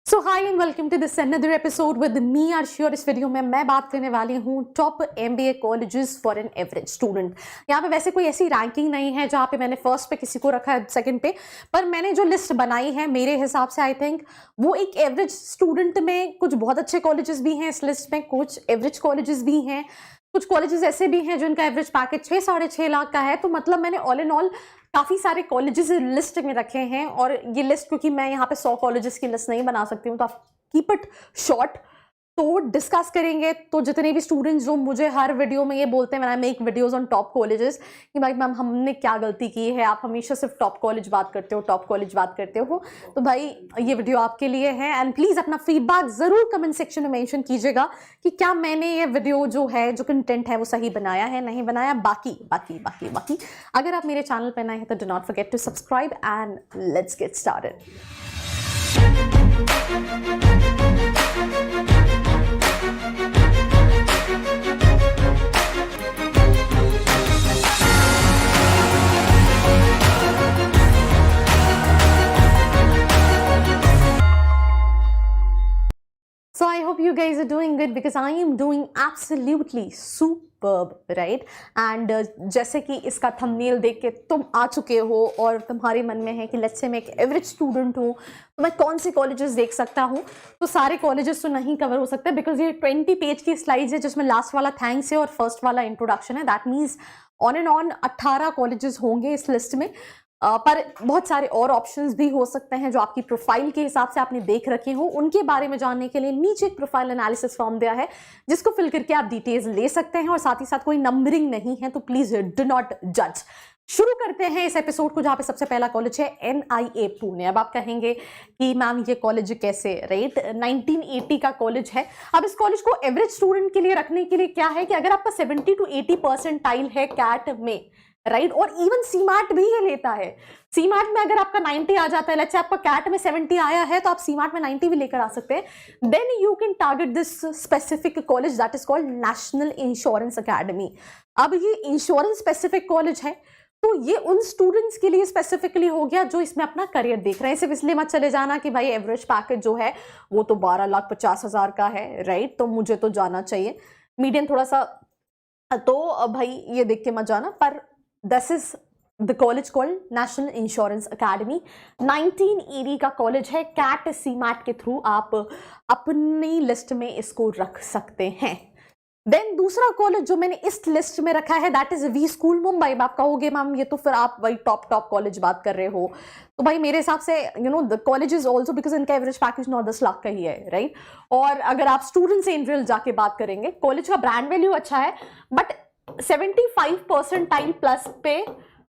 So hi and welcome to this another episode with me Arshi. और इस video में मैं बात करने वाली हूँ top MBA colleges for an average student. यहाँ पे वैसे कोई ऐसी रैंकिंग नहीं है जहाँ पे मैंने फर्स्ट पे किसी को रखा है, सेकंड पे, पर मैंने जो लिस्ट बनाई है मेरे हिसाब से आई थिंक वो एक एवरेज स्टूडेंट में कुछ बहुत अच्छे कॉलेजेस भी हैं इस लिस्ट में, कुछ एवरेज कॉलेजेस भी हैं, कुछ कॉलेजेस ऐसे भी हैं जिनका एवरेज पैकेज 6-6.5 लाख का है। तो मतलब मैंने ऑल इन ऑल काफ़ी सारे कॉलेजेस लिस्ट में रखे हैं। और ये लिस्ट, क्योंकि मैं यहाँ पे 100 कॉलेजेस की लिस्ट नहीं बना सकती हूँ, तो आप कीप इट शॉर्ट। तो डिस्कस करेंगे तो जितने भी स्टूडेंट्स जो मुझे हर वीडियो में ये बोलते हैं when I make videos on top colleges कि भाई मैम हमने क्या गलती की है, आप हमेशा सिर्फ टॉप कॉलेज बात करते हो, टॉप कॉलेज बात करते हो, तो भाई ये वीडियो आपके लिए है। एंड प्लीज़ अपना फीडबैक ज़रूर कमेंट सेक्शन में मेंशन कीजिएगा कि क्या मैंने ये वीडियो जो है, जो कंटेंट है, वो सही बनाया है, नहीं बनाया। बाकी बाकी बाकी बाकी अगर आप मेरे चैनल पर नए हैं तो do not forget to subscribe and let's get started. So I hope you guys are doing good because I am doing absolutely superb, right? And जैसे कि इसका थंबनेल देख के तुम आ चुके हो और तुम्हारे मन में है कि लेट्स से मैं एक एवरेज स्टूडेंट हूँ तो मैं कौन से कॉलेजेस देख सकता हूँ, तो सारे कॉलेजेस तो नहीं कवर हो सकते बिकॉज ये 20 पेज की स्लाइड्स है जिसमें लास्ट वाला थैंक्स है और फर्स्ट वाला इंट्रोडक्शन है। That means on and on 18 colleges होंगे इस लिस्ट में। पर बहुत सारे और ऑप्शंस भी हो सकते हैं जो आपकी प्रोफाइल के हिसाब से आपने देख रखे हो। उनके बारे में जानने के लिए नीचे एक प्रोफाइल एनालिसिस फॉर्म दिया है जिसको फिल करके आप डिटेल्स ले सकते हैं। और साथ ही साथ कोई नंबरिंग नहीं है, तो प्लीज डू नॉट जज। शुरू करते हैं इस एपिसोड को, जहाँ पे सबसे पहला कॉलेज है NIA पुणे। अब आप कहेंगे कि मैम ये कॉलेज कैसे, राइट? 1980 का कॉलेज है। अब इस कॉलेज को एवरेज स्टूडेंट के लिए रखने के लिए क्या है कि अगर आपका 70 to 80 परसेंटाइल है कैट में, राइट, और इवन सीमार्ट भी ये लेता है। सीमार्ट में अगर आपका 90 आ जाता है, लेट्स से आपका कैट में 70 आया है, तो आप सीमार्ट में 90 भी लेकर आ सकते हैं। Then you can target this specific college that is called national insurance academy. अब ये इंश्योरेंस स्पेसिफिक कॉलेज है, तो ये उन स्टूडेंट्स के लिए स्पेसिफिकली हो गया जो इसमें अपना करियर देख रहे हैं। सिर्फ इसलिए मत चले जाना कि भाई एवरेज पैकेज जो है वो तो 12,50,000 का है, राइट, तो मुझे तो जाना चाहिए। मीडियम थोड़ा सा, तो भाई ये देख के मत जाना। पर this is the college called national insurance academy. 1980 का कॉलेज है। कैट सीमैट के थ्रू आप अपनी लिस्ट में इसको रख सकते हैं। देन दूसरा कॉलेज जो मैंने इस लिस्ट में रखा है that is V school Mumbai. आप कहोगे मैम ये तो फिर आप वही टॉप कॉलेज बात कर रहे हो, तो भाई मेरे हिसाब से the college is also because इनका एवरेज पैकेज 9-10 लाख का ही है, राइट। और अगर आप स्टूडेंट से इन रियल जाके बात करेंगे, कॉलेज का ब्रांड वैल्यू अच्छा है, बट 75 परसेंटाइल प्लस पे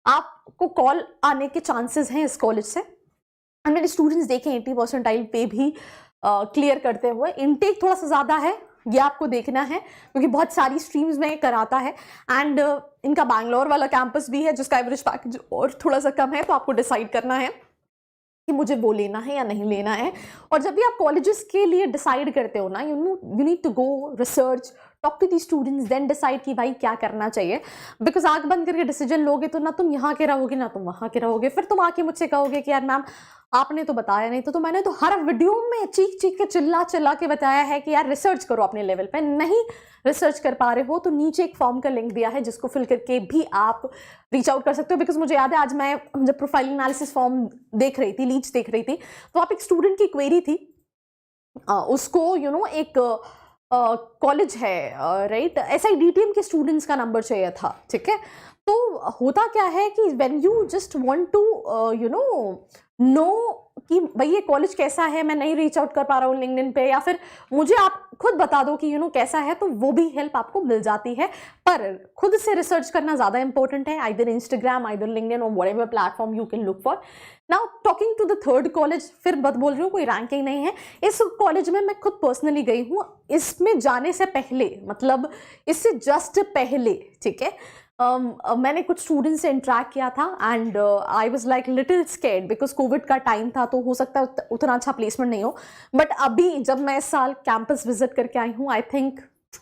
आपको कॉल आने के चांसेस हैं इस कॉलेज से। और मैंने स्टूडेंट्स देखे 80 परसेंटाइल पे भी क्लियर करते हुए। इनटेक थोड़ा सा ज़्यादा है, ये आपको देखना है क्योंकि बहुत सारी स्ट्रीम्स में कराता है। एंड इनका बैंगलोर वाला कैंपस भी है जिसका एवरेज पैकेज और थोड़ा सा कम है, तो आपको डिसाइड करना है कि मुझे वो लेना है या नहीं लेना है। और जब भी आप कॉलेजेस के लिए डिसाइड करते हो ना, you need to go research, talk to the students, then decide कि भाई क्या करना चाहिए। बिकॉज आंख बंद करके डिसीजन लोगे तो ना तुम यहाँ के रहोगे ना तुम वहाँ के रहोगे। फिर तुम आके मुझसे कहोगे कि यार मैम आपने तो बताया नहीं, तो मैंने तो हर वीडियो में चीख चीख के चिल्ला के बताया है कि यार रिसर्च करो अपने लेवल पे। नहीं रिसर्च कर पा रहे हो तो नीचे एक फॉर्म का लिंक दिया है जिसको फिल करके भी आप रीच आउट कर सकते हो। बिकॉज मुझे याद है आज मैं जब प्रोफाइल एनालिसिस फॉर्म देख रही थी, लीड्स देख रही थी, तो आप एक स्टूडेंट की क्वेरी थी, उसको एक कॉलेज है, राइट, SIDTM के स्टूडेंट्स का नंबर चाहिए था, ठीक है। तो होता क्या है कि when you just want to know कि भाई ये कॉलेज कैसा है, मैं नहीं रीच आउट कर पा रहा हूँ लिंक्डइन पे, या फिर मुझे आप खुद बता दो कि कैसा है, तो वो भी हेल्प आपको मिल जाती है। पर खुद से रिसर्च करना ज़्यादा इंपॉर्टेंट है, आइदर इंस्टाग्राम, आइदर लिंक्डइन और whatever platform you can look for. Now talking to the third college, फिर बत बोल रही हूँ, कोई रैंकिंग नहीं है। इस कॉलेज में मैं खुद पर्सनली गई हूँ, इसमें जाने से पहले, मतलब इससे जस्ट पहले, ठीक है। मैंने कुछ स्टूडेंट्स से इंटरेक्ट किया था and I was like little scared because Covid का टाइम था, तो हो सकता है उतना अच्छा प्लेसमेंट नहीं हो। बट अभी जब मैं इस साल कैंपस विजिट करके आई हूँ, I think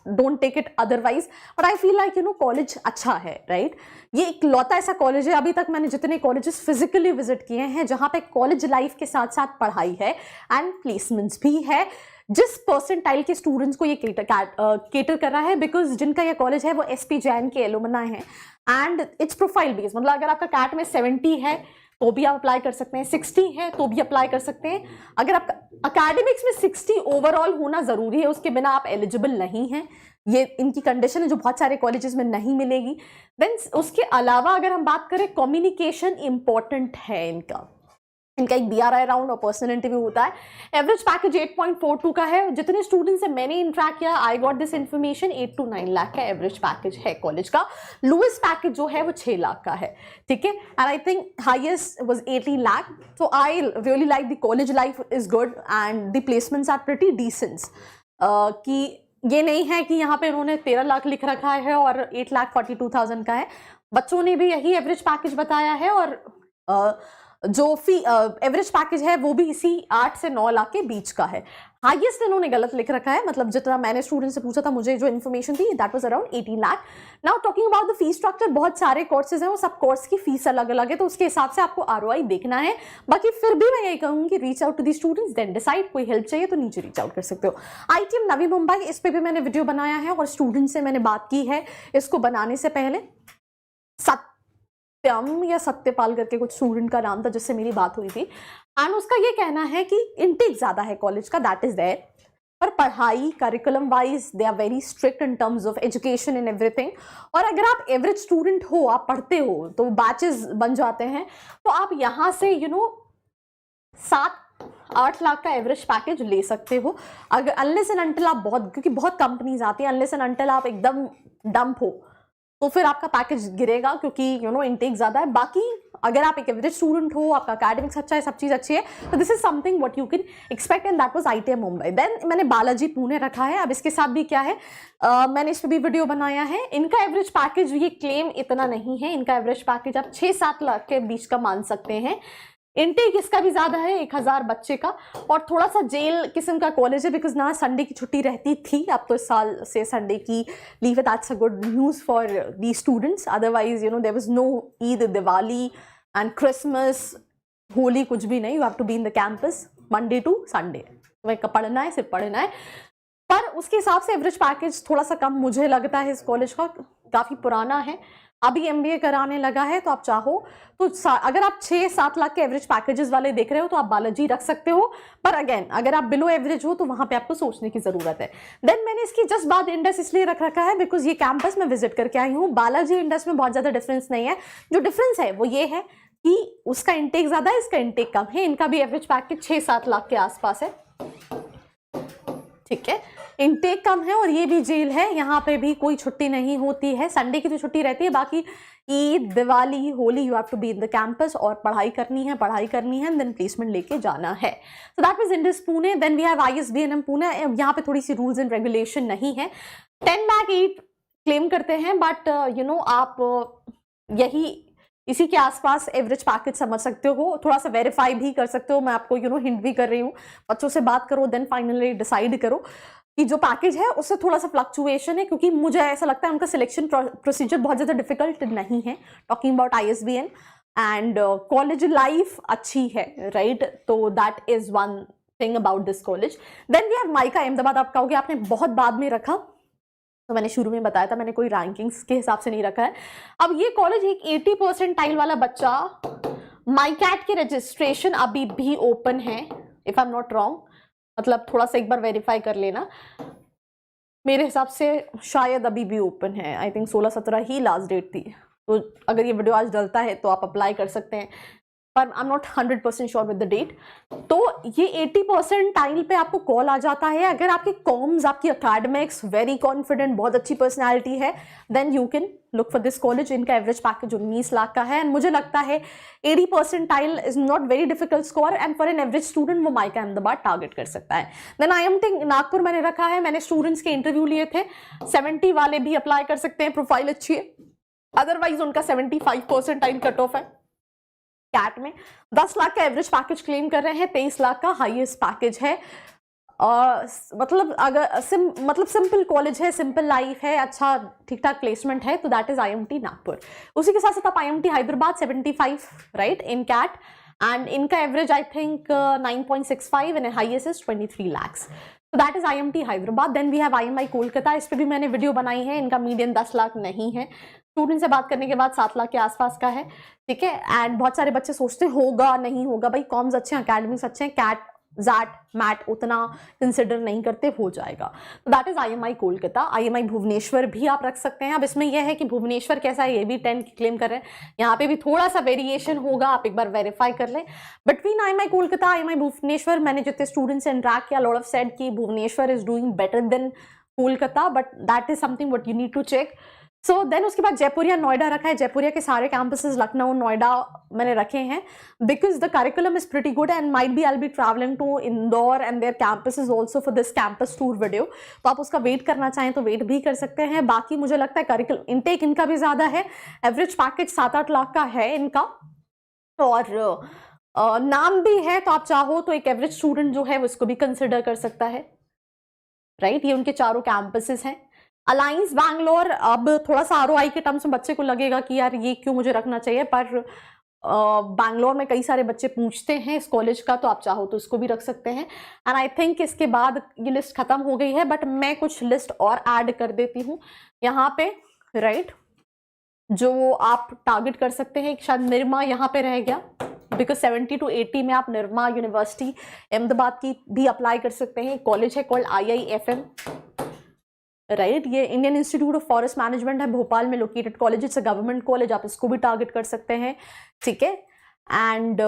don't take it otherwise, but I feel like college अच्छा है, राइट? ये एक लौता ऐसा कॉलेज है, अभी तक मैंने जितने कॉलेजेस फिजिकली विजिट किए हैं जहां पे कॉलेज लाइफ के साथ साथ पढ़ाई है एंड प्लेसमेंट्स भी है, जिस परसेंटाइल के स्टूडेंट्स को ये केटर कर रहा है, बिकॉज जिनका ये कॉलेज है वो एसपी जैन के एलुमनाई है एंड इट्स प्रोफाइल बेस्ड। मतलब अगर आपका कैट में 70 है तो भी आप अप्लाई कर सकते हैं, 60 है तो भी अप्लाई कर सकते हैं। अगर आप अकेडमिक्स में 60 ओवरऑल होना जरूरी है, उसके बिना आप एलिजिबल नहीं हैं, ये इनकी कंडीशन है जो बहुत सारे कॉलेजेस में नहीं मिलेगी। देन उसके अलावा अगर हम बात करें, कम्युनिकेशन इंपॉर्टेंट है इनका एक BRI राउंड और पर्सनल इंटरव्यू होता है। एवरेज पैकेज 8.42 का है। जितने स्टूडेंट्स से मैंने इंटरेक्ट किया, I got this information, 8 to 9 lakh का एवरेज पैकेज है कॉलेज का। लोएस्ट पैकेज जो है वो 6 लाख का है, ठीक है, and I think highest was 80 lakh. So I really like the college life is good and the placements are pretty decent. कि ये नहीं है कि यहाँ पे उन्होंने 13 लाख लिख रखा है और 8,42,000 का है। बच्चों ने भी यही एवरेज पैकेज बताया है और जो एवरेज पैकेज है वो भी इसी 8 से 9 लाख के बीच का है। हाईएस्ट इन्होंने गलत लिख रखा है, मतलब जितना मैंने स्टूडेंट से पूछा था, मुझे जो इन्फॉर्मेशन थी that was around 18 lakh. Now talking about the fees structure, बहुत सारे कोर्सेज हैं, वो सब कोर्स की फीस अलग अलग है, तो उसके हिसाब से आपको ROI देखना है। बाकी फिर भी मैं यही कहूँगी, reach out to the students then decide. कोई हेल्प चाहिए तो नीचे रीच आउट कर सकते हो। ITM नवी मुंबई, इस पे भी मैंने वीडियो बनाया है और स्टूडेंट से मैंने बात की है इसको बनाने से पहले। या सत्यपाल करके कुछ स्टूडेंट का नाम था जिससे मेरी बात हुई थी, एंड उसका ये कहना है कि इनटेक ज्यादा है कॉलेज का, दैट इज देयर, पर पढ़ाई curriculum wise they are very strict in terms of education and everything. और अगर आप एवरेज स्टूडेंट हो, आप पढ़ते हो, तो बैचेस बन जाते हैं, तो आप यहाँ से 7-8 लाख का एवरेज पैकेज ले सकते हो। अगर अनलेस एंड अनटिल आप क्योंकि बहुत कंपनीज आती हैं, अनलेस एंड अनटिल आप एकदम डंप हो तो फिर आपका पैकेज गिरेगा, क्योंकि इनटेक ज्यादा है। बाकी अगर आप एक एवरेज स्टूडेंट हो, आपका एकेडमिक्स अच्छा है, सब चीज अच्छी है, तो this is something what you can expect, and that was ITM Mumbai. देन मैंने बालाजी पुणे रखा है। अब इसके साथ भी क्या है, मैंने इस पर भी वीडियो बनाया है। इनका एवरेज पैकेज, ये क्लेम इतना नहीं है, इनका एवरेज पैकेज आप 6-7 लाख के बीच का मान सकते हैं। इनटेक इसका भी ज्यादा है, 1000 बच्चे का, और थोड़ा सा जेल किस्म का कॉलेज है, बिकॉज ना संडे की छुट्टी रहती थी, अब तो इस साल से संडे की लीव है। That's a good news for the students. Otherwise there was no Eid, Diwali and Christmas, Holi, कुछ भी नहीं। You have to be in the campus Monday to Sunday, तुम्हें पढ़ना है, सिर्फ पढ़ना है। पर उसके हिसाब से एवरेज पैकेज थोड़ा सा कम मुझे लगता है इस कॉलेज का, काफी पुराना है, अभी MBA कराने लगा है। तो आप चाहो तो अगर आप 6-7 लाख के एवरेज पैकेजेस वाले देख रहे हो तो आप बालाजी रख सकते हो, पर अगेन अगर आप बिलो एवरेज हो तो वहां पे आपको सोचने की जरूरत है। देन मैंने इसकी जस्ट बाद इंडस इसलिए रख रखा है बिकॉज ये कैंपस में विजिट करके आई हूँ। बालाजी इंडस में बहुत ज्यादा डिफरेंस नहीं है, जो डिफरेंस है वो ये है कि उसका इंटेक ज्यादा है, इसका इंटेक कम है। इनका भी एवरेज पैकेज 6-7 लाख के आसपास है, ठीक है, इनटेक कम है, और ये भी जेल है। यहाँ पे भी कोई छुट्टी नहीं होती है, संडे की तो छुट्टी रहती है, बाकी Eid, Diwali, Holi you have to be in the campus और पढ़ाई करनी है देन प्लेसमेंट लेके जाना है। So that was Indus Pune. Then we have ISBNM Pune. यहाँ पे थोड़ी सी रूल्स एंड रेगुलेशन नहीं है, 10 लाख 8 क्लेम करते हैं, बट आप यही इसी के आसपास एवरेज पैकेज समझ सकते हो, थोड़ा सा वेरीफाई भी कर सकते हो। मैं आपको हिंट भी कर रही हूँ, बच्चों से बात करो देन फाइनली डिसाइड करो कि जो पैकेज है उससे थोड़ा सा फ्लक्चुएशन है, क्योंकि मुझे ऐसा लगता है उनका सिलेक्शन प्रोसीजर बहुत ज़्यादा डिफिकल्ट नहीं है। Talking about ISBN and college life अच्छी है, राइट? तो that is one thing about this college. Then we have MICA Ahmedabad. आप कहोगे आपने बहुत बाद में रखा, तो मैंने शुरू में बताया था, मैंने कोई रैंकिंग्स के हिसाब से नहीं रखा है। अब ये कॉलेज एक 80 परसेंटाइल वाला बच्चा, माईकैट के रजिस्ट्रेशन अभी भी ओपन है, if I am not wrong, मतलब थोड़ा सा एक बार वेरीफाई कर लेना, मेरे हिसाब से शायद अभी भी ओपन है। आई थिंक 16-17 ही लास्ट डेट थी, तो अगर ये वीडियो आज डलता है तो आप अप्लाई कर सकते हैं, पर I am not 100% sure with the date. तो ये 80 परसेंटाइल पे आपको कॉल आ जाता है। अगर आपके कॉम्स, आपकी अकेडमिक्स वेरी कॉन्फिडेंट, बहुत अच्छी पर्सनैलिटी है, then you can look for this college. इनका एवरेज पैकेज 19 लाख का है, एंड मुझे लगता है 80 percentile is not very difficult score, and for an average student वो माइका अहमदाबाद टारगेट कर सकता है। देन IMT नागपुर मैंने रखा है, मैंने स्टूडेंट्स के इंटरव्यू लिए थे, 70 वाले भी अप्लाई कर सकते हैं, प्रोफाइल अच्छी है। अदरवाइज उनका 75 परसेंटाइल कट ऑफ है। कैट में 10 लाख का एवरेज पैकेज क्लेम कर रहे हैं, 23 लाख का हाईएस्ट पैकेज है। मतलब अगर मतलब सिंपल कॉलेज है, सिंपल लाइफ है, अच्छा ठीक ठाक प्लेसमेंट है, तो दैट इज IMT नागपुर। उसी के साथ साथ आप IMT Hyderabad 75 right in CAT, and इनका average I think 9.65 and highest is 23 lakhs। तो that is IMT Hyderabad. Then we have IMI Kolkata, इस पे भी मैंने वीडियो बनाई है, इनका मीडियन 10 लाख नहीं है, स्टूडेंट से बात करने के बाद 7 लाख के आसपास का है, ठीक है। एंड बहुत सारे बच्चे सोचते होगा नहीं होगा, भाई कॉम्स अच्छे हैं, अकेडमिक्स अच्छे हैं, कैट जैट मैट उतना कंसिडर नहीं करते, हो जाएगा। तो that is IMI Kolkata. IMI Bhubaneswar भी आप रख सकते हैं। अब इसमें यह है कि भुवनेश्वर कैसा है, ये भी 10 क्लेम कर रहे हैं, यहाँ पे भी थोड़ा सा वेरिएशन होगा, आप एक बार वेरीफाई कर लें। Between IMI Kolkata, IMI Bhubaneswar, मैंने जितने स्टूडेंट्स से इंटरेक्ट किया, लॉट ऑफ सेड कि Bhubaneswar is doing better than Kolkata, but that is something what you need to check. So then उसके बाद जयपुरिया नोएडा रखा है। जयपुरिया के सारे कैंपसेस लखनऊ नोएडा मैंने रखे हैं, because the curriculum is pretty good and might be I be travelling to Indore and their campus is also for this campus tour video. तो आप उसका वेट करना चाहें तो वेट भी कर सकते हैं। बाकी मुझे लगता है करिकुलम इनटेक इनका भी ज्यादा है, एवरेज पैकेज 7-8 लाख का है इनका, और नाम भी है, तो आप चाहो तो एक एवरेज स्टूडेंट जो है उसको भी कंसिडर कर सकता है, राइट। ये उनके चारों कैंपसेस हैं। अलायंस बैंगलोर, अब थोड़ा सा ROI के टर्म्स में बच्चे को लगेगा कि यार ये क्यों मुझे रखना चाहिए, पर बैंगलोर में कई सारे बच्चे पूछते हैं इस कॉलेज का, तो आप चाहो तो इसको भी रख सकते हैं। एंड आई थिंक इसके बाद ये लिस्ट खत्म हो गई है, बट मैं कुछ लिस्ट और ऐड कर देती हूँ यहाँ पे, राइट, जो आप टारगेट कर सकते हैं। शायद निरमा यहाँ पे रह गया, बिकॉज 70 to 80 में आप निरमा यूनिवर्सिटी अहमदाबाद की भी अप्लाई कर सकते हैं। कॉलेज है कॉल्ड IIFM, राइट। ये Indian institute of forest management है, भोपाल में located college, it's a government college, आप इसको भी टारगेट कर सकते हैं, ठीक है। एंड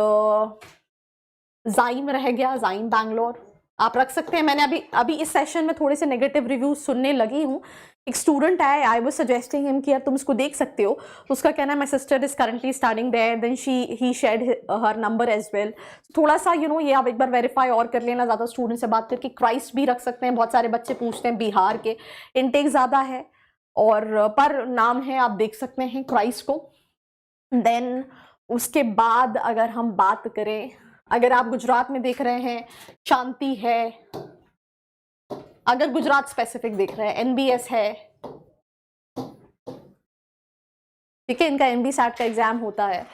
जाइम रह गया, जाइम बैंगलोर आप रख सकते हैं। मैंने अभी इस सेशन में थोड़े से नेगेटिव रिव्यूज सुनने लगी हूँ। एक स्टूडेंट है, आई वाज सजेस्टिंग हिम कि यार तुम इसको देख सकते हो, तो उसका कहना है my sister is currently studying there, then he shared her number as well. थोड़ा सा ये आप एक बार वेरीफाई और कर लेना, ज़्यादा स्टूडेंट से बात करके। क्राइस्ट भी रख सकते हैं, बहुत सारे बच्चे पूछते हैं, बिहार के इनटेक ज़्यादा है और पर नाम है, आप देख सकते हैं क्राइस्ट को। देन उसके बाद अगर हम बात करें, अगर आप गुजरात में देख रहे हैं, शांति है, अगर गुजरात स्पेसिफिक देख रहे हैं, NBS है, ठीक है, इनका MB-SAT का एग्जाम होता है।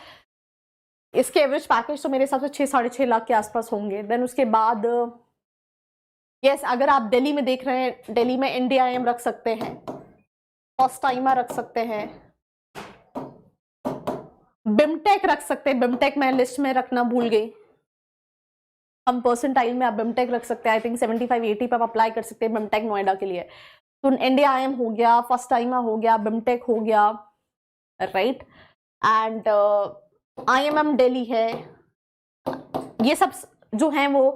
इसके एवरेज पैकेज तो मेरे हिसाब से 6-6.5 लाख के आसपास होंगे। देन उसके बाद यस, अगर आप दिल्ली में देख रहे हैं, दिल्ली में NDIM रख सकते हैं, फर्स्ट टाइमर रख सकते हैं, बिमटेक रख सकते हैं। बिमटेक मैं लिस्ट में रखना भूल गई, हम परसेंटाइल में आप बिमटेक रख सकते हैं। आई थिंक 75-80 पर आप अप्लाई कर सकते हैं बिमटेक नोएडा के लिए। तो NDIM हो गया, फर्स्ट टाइमर हो गया, बिमटेक हो गया, राइट। एंड IMM दिल्ली है। ये सब जो हैं वो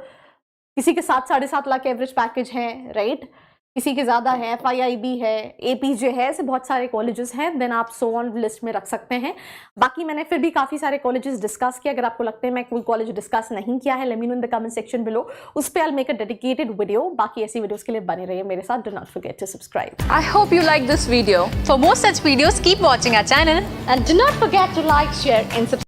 किसी के 7-7.5 लाख के एवरेज पैकेज हैं, राइट, किसी के ज़्यादा है। FIIB है, APJ है, ऐसे बहुत सारे कॉलेजेस हैं। देन आप सो ऑन लिस्ट में रख सकते हैं। बाकी मैंने फिर भी काफ़ी सारे कॉलेजेस डिस्कस किया। अगर आपको लगता है मैं कोई कॉलेज डिस्कस नहीं किया है, let me know in the comment section below, उस पर I make a dedicated video. बाकी ऐसी वीडियोस के लिए बने रहिए मेरे साथ। Do not forget to subscribe. I hope you like this video. For more such videos, keep watching our channel. And do not forget to like, share and subscribe.